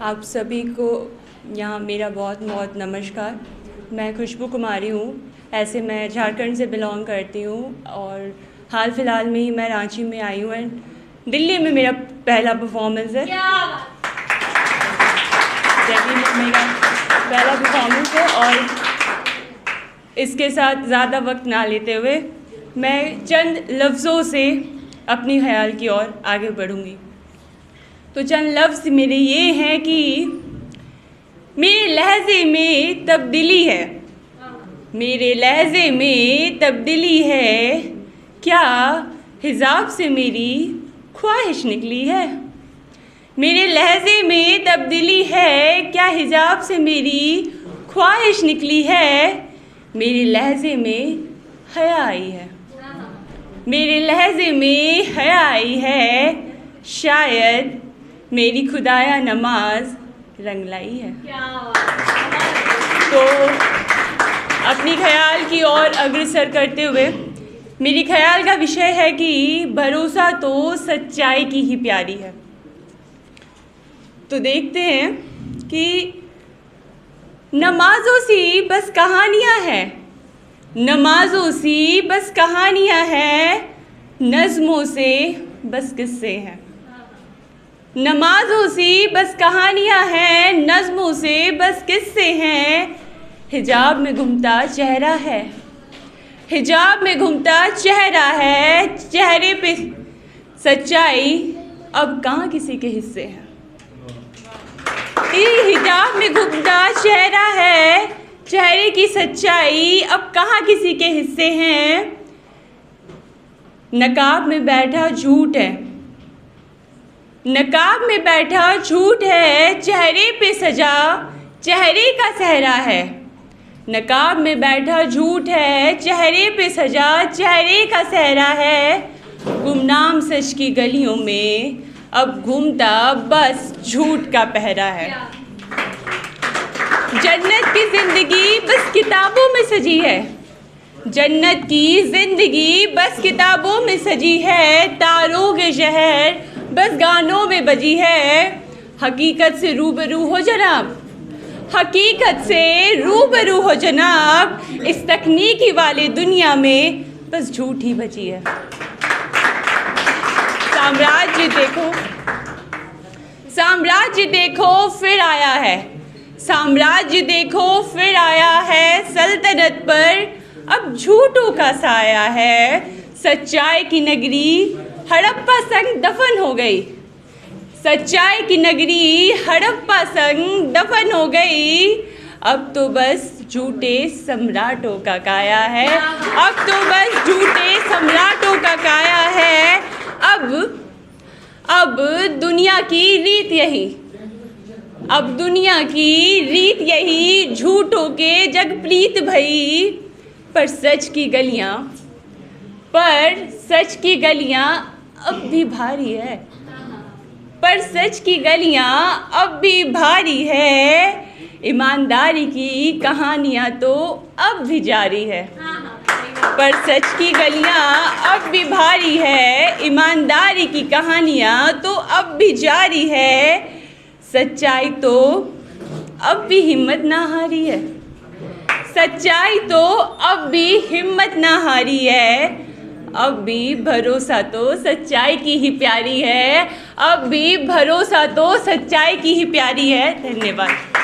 आप सभी को यहाँ मेरा बहुत बहुत नमस्कार। मैं खुशबू कुमारी हूँ। ऐसे मैं झारखंड से बिलोंग करती हूँ और हाल फिलहाल में ही मैं रांची में आई हूँ एंड दिल्ली में मेरा पहला परफॉर्मेंस है। दिल्ली में मेरा पहला परफॉर्मेंस है और इसके साथ ज़्यादा वक्त ना लेते हुए मैं चंद लफ्ज़ों से अपनी ख्याल की ओर आगे बढ़ूँगी। तो चंद लफ्ज़ मेरे ये हैं कि मेरे लहजे में तब्दीली है, मेरे लहजे में तब्दीली है, क्या हिजाब से मेरी ख्वाहिश निकली है। मेरे लहजे में तब्दीली है, क्या हिजाब से मेरी ख्वाहिश निकली है। मेरे लहजे में हया आई है, मेरे लहजे में हया आई है, शायद मेरी खुदाया नमाज रंग लाई है। तो अपनी ख्याल की ओर अग्रसर करते हुए मेरी ख्याल का विषय है कि भरोसा तो सच्चाई की ही प्यारी है। तो देखते हैं कि नमाज़ों सी बस कहानियाँ हैं, नमाज़ों सी बस कहानियाँ हैं, नज़्मों से बस किस्से हैं। नमाज़ों सी बस कहानियाँ हैं, नज़्मों से बस किस्से हैं। हिजाब में घूमता चेहरा है, हिजाब में घूमता चेहरा है, चेहरे पे सच्चाई अब कहाँ किसी के हिस्से हैं। हिजाब में घूमता चेहरा है, चेहरे की सच्चाई अब कहाँ किसी के हिस्से हैं। नकाब में बैठा झूठ है, नकाब में बैठा झूठ है, चेहरे पे सजा चेहरे का सहरा है। नकाब में बैठा झूठ है, चेहरे पे सजा चेहरे का सहरा है। गुमनाम सच की गलियों में अब घूमता बस झूठ का पहरा है। जन्नत की ज़िंदगी बस किताबों में सजी है, जन्नत की ज़िंदगी बस किताबों में सजी है। तारों के शहर बस गानों में बजी है। हकीकत से रूबरू हो जनाब, हकीकत से रूबरू हो जनाब, इस तकनीकी वाले दुनिया में बस झूठ ही बची है। साम्राज्य देखो, साम्राज्य देखो फिर आया है, साम्राज्य देखो फिर आया है। सल्तनत पर अब झूठों का साया है। सच्चाई की नगरी हड़प्पा संग दफन हो गई, सच्चाई की नगरी हड़प्पा संग दफन हो गई। अब तो बस झूठे सम्राटों का काया है, अब तो बस झूठे सम्राटों का काया है। अब दुनिया की रीत यही, अब दुनिया की रीत यही, झूठों के जगप्रीत भई। पर सच की गलियां, पर सच की गलियां अब भी भारी है, पर सच की गलियां अब भी भारी है। ईमानदारी की कहानियां तो अब भी जारी है, पर सच की गलियां अब भी भारी है। ईमानदारी की कहानियां तो अब भी जारी है। सच्चाई तो अब भी हिम्मत ना हारी है, सच्चाई तो अब भी हिम्मत ना हारी है। अब भी भरोसा तो सच्चाई की ही प्यारी है, अब भी भरोसा तो सच्चाई की ही प्यारी है। धन्यवाद।